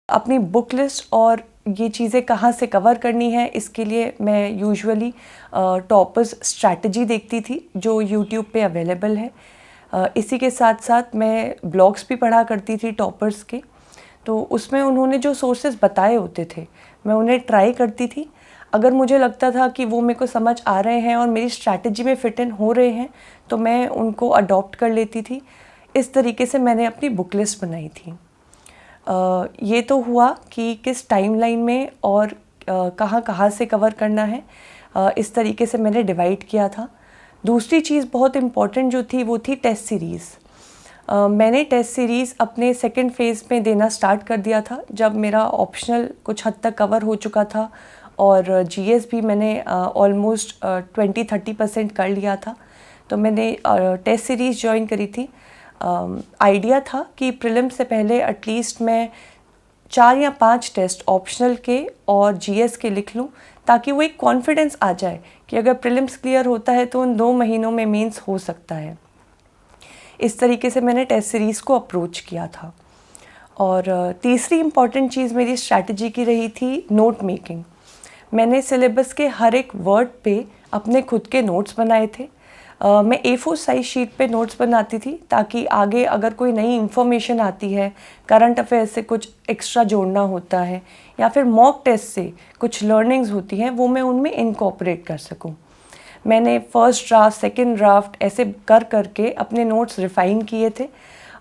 अपनी book list और ये चीज़ें कहाँ से कवर करनी है, इसके लिए मैं यूजुअली टॉपर्स स्ट्रैटेजी देखती थी जो यूट्यूब पे अवेलेबल है। इसी के साथ साथ मैं ब्लॉग्स भी पढ़ा करती थी टॉपर्स के, तो उसमें उन्होंने जो सोर्सेज बताए होते थे मैं उन्हें ट्राई करती थी। अगर मुझे लगता था कि वो मेरे को समझ आ रहे हैं और मेरी स्ट्रैटेजी में फिट इन हो रहे हैं तो मैं उनको अडॉप्ट कर लेती थी। इस तरीके से मैंने अपनी बुक लिस्ट बनाई थी। ये तो हुआ कि किस टाइमलाइन में और कहाँ कहाँ से कवर करना है, इस तरीके से मैंने डिवाइड किया था। दूसरी चीज़ बहुत इम्पॉर्टेंट जो थी वो थी टेस्ट सीरीज़। मैंने टेस्ट सीरीज़ अपने सेकंड फेज़ में देना स्टार्ट कर दिया था जब मेरा ऑप्शनल कुछ हद तक कवर हो चुका था और जीएस भी मैंने ऑलमोस्ट 20-30% कर लिया था। तो मैंने टेस्ट सीरीज़ ज्वाइन करी थी। आइडिया था कि प्रीलिम्स से पहले एटलीस्ट मैं 4 या 5 टेस्ट ऑप्शनल के और जीएस के लिख लूँ ताकि वो एक कॉन्फिडेंस आ जाए कि अगर प्रीलिम्स क्लियर होता है तो उन 2 महीनों में मेंस हो सकता है। इस तरीके से मैंने टेस्ट सीरीज़ को अप्रोच किया था। और तीसरी इम्पॉर्टेंट चीज़ मेरी स्ट्रैटेजी की रही थी नोट मेकिंग। मैंने सिलेबस के हर एक वर्ड पे अपने खुद के नोट्स बनाए थे। मैं A4 साइज शीट पे नोट्स बनाती थी ताकि आगे अगर कोई नई इन्फॉर्मेशन आती है, करंट अफेयर से कुछ एक्स्ट्रा जोड़ना होता है या फिर मॉक टेस्ट से कुछ लर्निंग्स होती हैं, वो मैं उनमें इनकॉर्पोरेट कर सकूं। मैंने फर्स्ट ड्राफ्ट, सेकंड ड्राफ्ट ऐसे कर करके अपने नोट्स रिफ़ाइन किए थे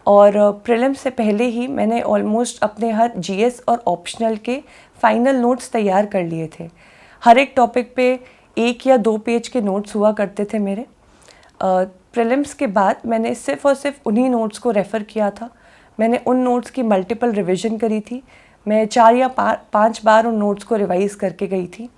और प्रीलिम से पहले ही मैंने ऑलमोस्ट अपने हर जीएस और ऑप्शनल के फाइनल नोट्स तैयार कर लिए थे। हर एक टॉपिक पे 1 या 2 पेज के नोट्स हुआ करते थे मेरे। प्रीलिम्स के बाद मैंने सिर्फ़ और सिर्फ उन्हीं नोट्स को रेफ़र किया था। मैंने उन नोट्स की मल्टीपल रिवीजन करी थी। मैं 4 या 5 बार उन नोट्स को रिवाइज़ करके गई थी।